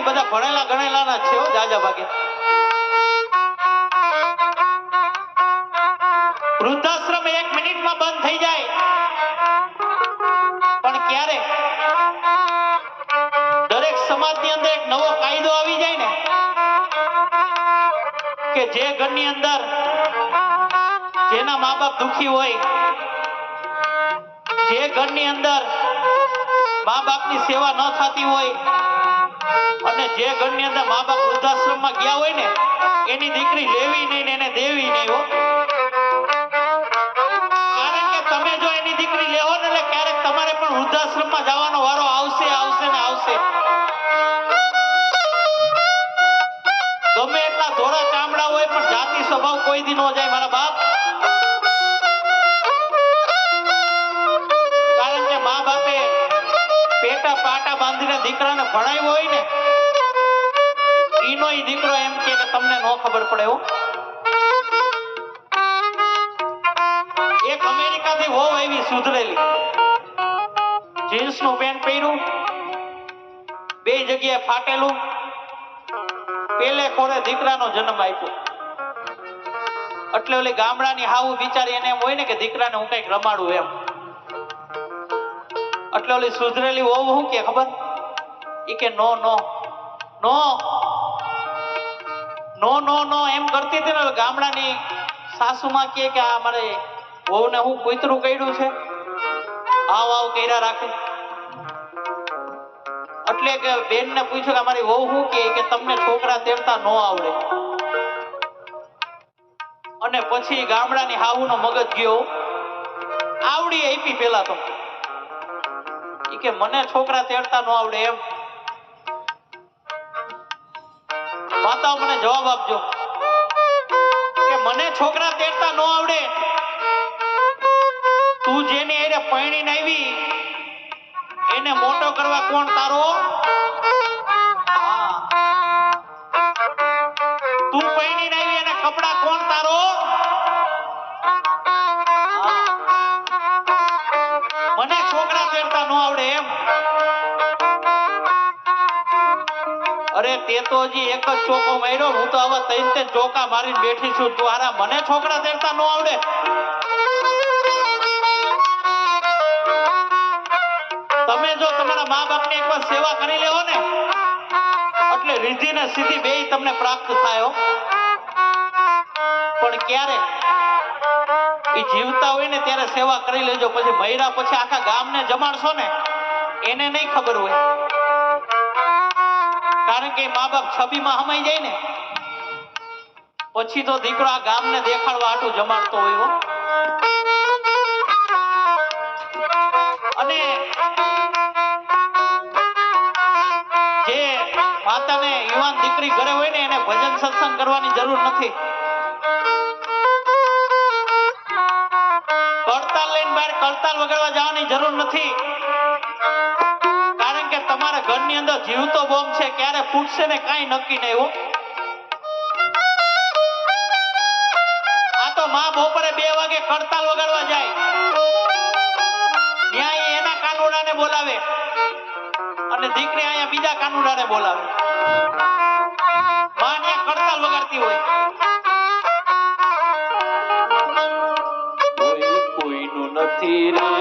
બધા ભણેલા ગણેલા ના છે જાજા ભાગે. વૃદ્ધાશ્રમ 1 મિનિટમાં બંધ થઈ જાય, પણ ક્યારે દરેક સમાજની અંદર એક નવો કાયદો આવી જાય ને કે જે ઘરની અંદર જેના મા બાપ દુખી હોય, જે ઘરની અંદર મા બાપની સેવા ન થતી હોય અને જે ઘરની અંદર મા બાપ વૃદ્ધાશ્રમમાં ગયા હોય ને એની દીકરી લેવી નહીં ને એને દેવી નહીં હો. કારણ કે તમે જો એની દીકરી લેવો ને એટલે ક્યારેક તમારે પણ વૃદ્ધાશ્રમમાં જવાનો વારો આવશે આવશે ને આવશે. ગમે એટલા ધોળા ચામડા હોય પણ જાતિ સ્વભાવ કોઈ દી ન જાય મારા બાપ. કારણ કે મા બાપે પેટા પાટા બાંધીને દીકરાને ભણાવ્યો હોય ને ઈનો ઈ દીકરો એમ કે તમને નો ખબર પડે હો. એક અમેરિકાથી વહુ આવી સુધરેલી, જીન્સનું પેન્ટ પહેર્યું, 2 જગ્યાએ ફાટેલું, પેલે ખોરે દીકરાનો જન્મ આપ્યો. એટલે ઓલી ગામડાની હાવ બિચારી એને એમ હોય ને કે દીકરાને હું કઈક રમાડું એમ. એટલે ઓલી સુધરેલી વહુ શું કે ખબર? ઈ કે નો નો નો નો નો નો એમ કરતી હતી ને. ગામડાની સાસુમાં કે આ મારે વહુને હું કૂતરું કર્યું છે, આવ આવ કર્યા રાખે. એટલે કે બેનને પૂછ્યું કે અમારી વહુ શું કે તમને છોકરા તેડતા નો આવડે. અને પછી ગામડાની હાવુનો મગજ ગયો, આવડી આપી પેલા તો ઈ કે મને છોકરા તેડતા નો આવડે એમ. માતા મને જવાબ આપજો કે મને છોકરા તેડતા નો આવડે, તું જેની હારે પરણીને આવી એને મોટો કરવા કોણ તારો? તું પરણીને આવી એને કપડા કોણ તારો? મને છોકરા તેડતા નો આવડે એમ. અરે તે તો હજી એક જ ચોકો માર્યો, હું તો આવા 3 ચોકા મારીને બેઠી છું. તું હારા મને છોકરા તેડતા નો આવડે? તમે જો તમારા મા બાપની એકવાર સેવા કરી લેવો ને એટલે રીધી ને સીધી બેય તમને પ્રાપ્ત થાય. પણ ક્યારે એ જીવતા હોય ને ત્યારે સેવા કરી લેજો, પછી મહિરા પછી આખા ગામને જમાડશો ને એને નહીં ખબર હોય. કારણ કે મા બાપ છબીમાં હમાઈ જાય ને પછી તો દીકરો આ ગામને દેખાડવા હાટું જમાડતો હોય. અને જે માતાને યુવાન દીકરી ઘરે હોય ને એને ભજન સત્સંગ કરવાની જરૂર નથી. કડતાલ લઈને બહાર કડતાલ વગાડવા જવાની જરૂર નથી. કારણ કે તમારા ઘરની અંદર જીવતો બોમ્બ છે, ક્યારે ફૂટશે ને કાંઈ નક્કી નહીં હો. આ તો માં બપોરે 2 વાગે કડતાલ વગાડવા જાય, ત્યાં એના કાનુડાને બોલાવે અને દીકરી અહીંયા બીજા કાનુડાને બોલાવે. માં ત્યાં કડતાલ વગાડતી હોય. કોઈ કોઈનું નથી રે